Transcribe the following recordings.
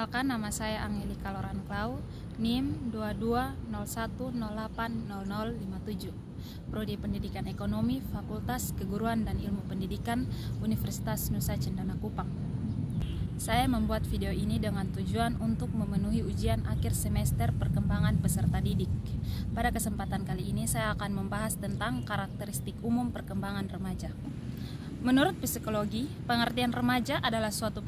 Perkenalkan, nama saya Angelika Loran Klau, NIM 2201080057, Prodi Pendidikan Ekonomi, Fakultas Keguruan dan Ilmu Pendidikan, Universitas Nusa Cendana Kupang. Saya membuat video ini dengan tujuan untuk memenuhi ujian akhir semester perkembangan peserta didik. Pada kesempatan kali ini saya akan membahas tentang karakteristik umum perkembangan remaja. Menurut psikologi, pengertian remaja adalah suatu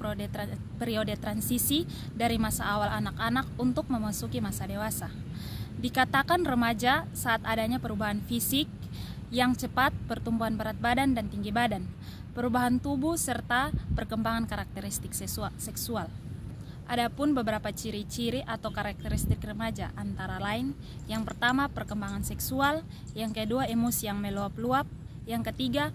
periode transisi dari masa awal anak-anak untuk memasuki masa dewasa. Dikatakan remaja saat adanya perubahan fisik yang cepat, pertumbuhan berat badan dan tinggi badan, perubahan tubuh serta perkembangan karakteristik seksual. Adapun beberapa ciri-ciri atau karakteristik remaja antara lain, yang pertama perkembangan seksual, yang kedua emosi yang meluap-luap, yang ketiga,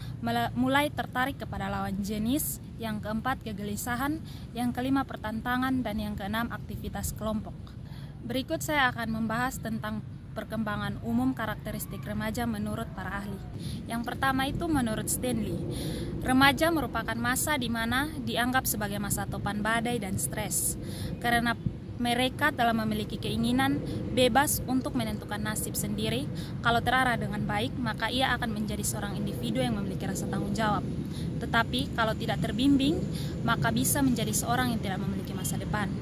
mulai tertarik kepada lawan jenis. Yang keempat, kegelisahan. Yang kelima, pertentangan. Dan yang keenam, aktivitas kelompok. Berikut saya akan membahas tentang perkembangan umum karakteristik remaja menurut para ahli. Yang pertama itu menurut Stanley, remaja merupakan masa di mana dianggap sebagai masa topan badai dan stres. Karena mereka telah memiliki keinginan bebas untuk menentukan nasib sendiri. Kalau terarah dengan baik, maka ia akan menjadi seorang individu yang memiliki rasa tanggung jawab. Tetapi kalau tidak terbimbing, maka bisa menjadi seorang yang tidak memiliki masa depan.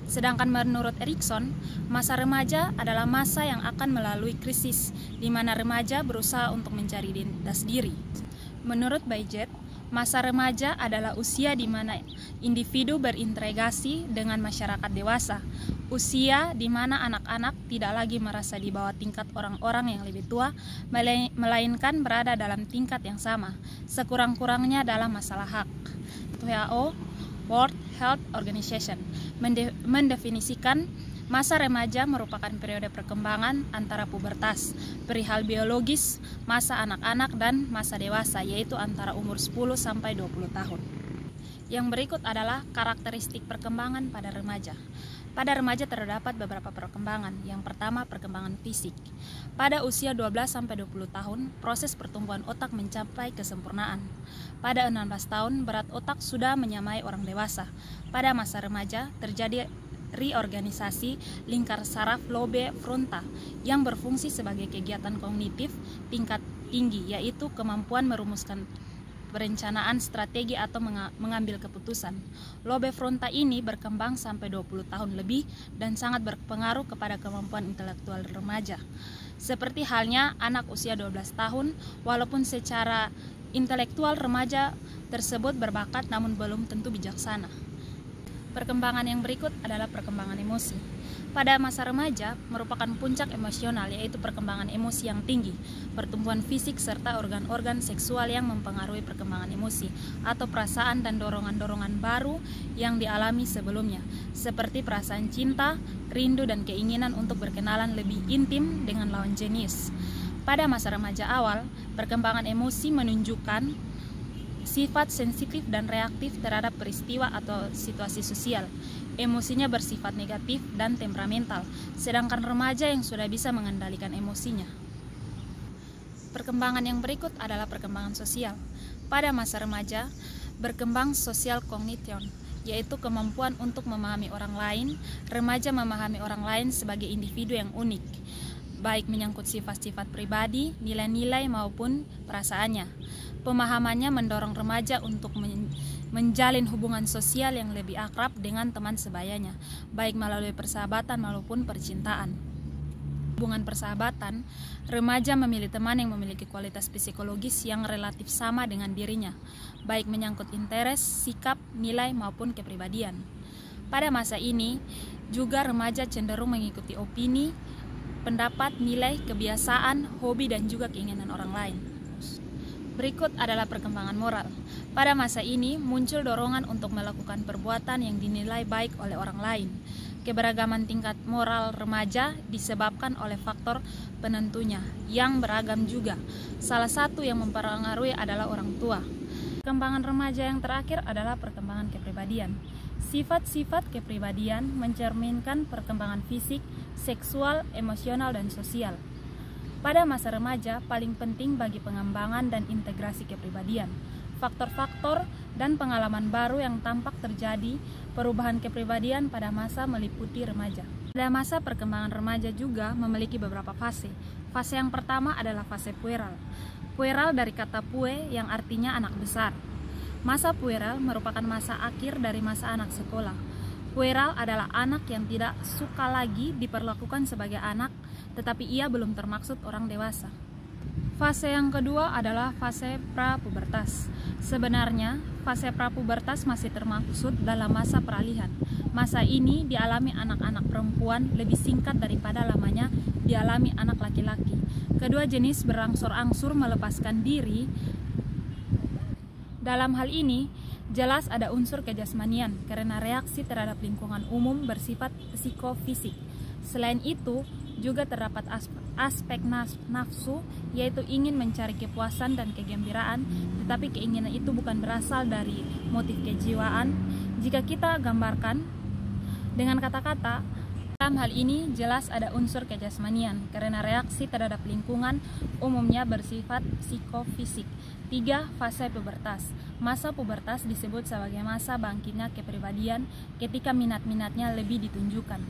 Sedangkan menurut Erikson, masa remaja adalah masa yang akan melalui krisis, di mana remaja berusaha untuk mencari identitas diri. Menurut Bayjet, masa remaja adalah usia di mana individu berintegrasi dengan masyarakat dewasa. Usia di mana anak-anak tidak lagi merasa di bawah tingkat orang-orang yang lebih tua, melainkan berada dalam tingkat yang sama, sekurang-kurangnya dalam masalah hak. WHO, World Health Organization, mendefinisikan masa remaja merupakan periode perkembangan antara pubertas, perihal biologis, masa anak-anak, dan masa dewasa, yaitu antara umur 10 sampai 20 tahun. Yang berikut adalah karakteristik perkembangan pada remaja. Pada remaja terdapat beberapa perkembangan. Yang pertama, perkembangan fisik. Pada usia 12 sampai 20 tahun, proses pertumbuhan otak mencapai kesempurnaan. Pada 16 tahun, berat otak sudah menyamai orang dewasa. Pada masa remaja, terjadi reorganisasi lingkar saraf lobe frontal yang berfungsi sebagai kegiatan kognitif tingkat tinggi, yaitu kemampuan merumuskan perencanaan strategi atau mengambil keputusan. Lobe frontal ini berkembang sampai 20 tahun lebih dan sangat berpengaruh kepada kemampuan intelektual remaja. Seperti halnya anak usia 12 tahun, walaupun secara intelektual remaja tersebut berbakat namun belum tentu bijaksana. Perkembangan yang berikut adalah perkembangan emosi. Pada masa remaja merupakan puncak emosional, yaitu perkembangan emosi yang tinggi, pertumbuhan fisik serta organ-organ seksual yang mempengaruhi perkembangan emosi atau perasaan dan dorongan-dorongan baru yang dialami sebelumnya, seperti perasaan cinta, rindu dan keinginan untuk berkenalan lebih intim dengan lawan jenis. Pada masa remaja awal, perkembangan emosi menunjukkan sifat sensitif dan reaktif terhadap peristiwa atau situasi sosial. Emosinya bersifat negatif dan temperamental, sedangkan remaja yang sudah bisa mengendalikan emosinya. Perkembangan yang berikut adalah perkembangan sosial. Pada masa remaja, berkembang social cognition, yaitu kemampuan untuk memahami orang lain. Remaja memahami orang lain sebagai individu yang unik, baik menyangkut sifat-sifat pribadi, nilai-nilai maupun perasaannya. Pemahamannya mendorong remaja untuk menjalin hubungan sosial yang lebih akrab dengan teman sebayanya, baik melalui persahabatan maupun percintaan. Hubungan persahabatan, remaja memilih teman yang memiliki kualitas psikologis yang relatif sama dengan dirinya, baik menyangkut interes, sikap, nilai maupun kepribadian. Pada masa ini, juga remaja cenderung mengikuti opini, pendapat, nilai, kebiasaan, hobi, dan juga keinginan orang lain. Berikut adalah perkembangan moral. Pada masa ini muncul dorongan untuk melakukan perbuatan yang dinilai baik oleh orang lain. Keberagaman tingkat moral remaja disebabkan oleh faktor penentunya yang beragam juga. Salah satu yang mempengaruhi adalah orang tua. Perkembangan remaja yang terakhir adalah perkembangan kepribadian. Sifat-sifat kepribadian mencerminkan perkembangan fisik, seksual, emosional, dan sosial. Pada masa remaja, paling penting bagi pengembangan dan integrasi kepribadian. Faktor-faktor dan pengalaman baru yang tampak terjadi perubahan kepribadian pada masa meliputi remaja. Pada masa perkembangan remaja juga memiliki beberapa fase. Fase yang pertama adalah fase pueral. Pueral dari kata pue yang artinya anak besar. Masa pueral merupakan masa akhir dari masa anak sekolah. Pueral adalah anak yang tidak suka lagi diperlakukan sebagai anak, tetapi ia belum termaksud orang dewasa. Fase yang kedua adalah fase prapubertas. Sebenarnya, fase prapubertas masih termaksud dalam masa peralihan. Masa ini dialami anak-anak perempuan lebih singkat daripada lamanya dialami anak laki-laki. Kedua jenis berangsur-angsur melepaskan diri. Dalam hal ini, jelas ada unsur kejasmanian karena reaksi terhadap lingkungan umum bersifat psikofisik. Selain itu, juga terdapat aspek nafsu, yaitu ingin mencari kepuasan dan kegembiraan, tetapi keinginan itu bukan berasal dari motif kejiwaan. Jika kita gambarkan dengan kata-kata, dalam hal ini jelas ada unsur kejasmanian karena reaksi terhadap lingkungan umumnya bersifat psikofisik. 3. Fase pubertas. Masa pubertas disebut sebagai masa bangkitnya kepribadian ketika minat-minatnya lebih ditunjukkan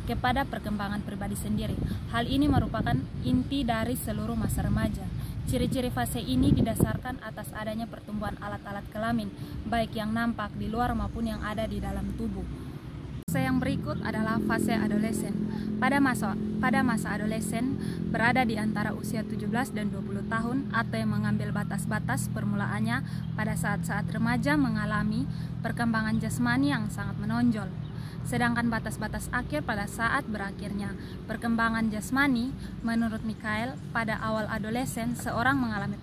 kepada perkembangan pribadi sendiri. Hal ini merupakan inti dari seluruh masa remaja. Ciri-ciri fase ini didasarkan atas adanya pertumbuhan alat-alat kelamin, baik yang nampak di luar maupun yang ada di dalam tubuh. Fase yang berikut adalah fase adolesen. Pada masa adolesen berada di antara usia 17 dan 20 tahun atau yang mengambil batas-batas permulaannya pada saat-saat remaja mengalami perkembangan jasmani yang sangat menonjol. Sedangkan batas-batas akhir pada saat berakhirnya perkembangan jasmani, menurut Mikhail, pada awal adolesen seorang mengalami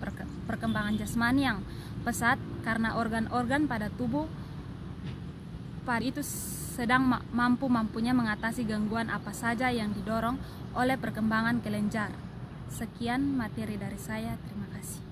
perkembangan jasmani yang pesat karena organ-organ pada tubuh pada itu sedang mampu-mampunya mengatasi gangguan apa saja yang didorong oleh perkembangan kelenjar. Sekian materi dari saya, terima kasih.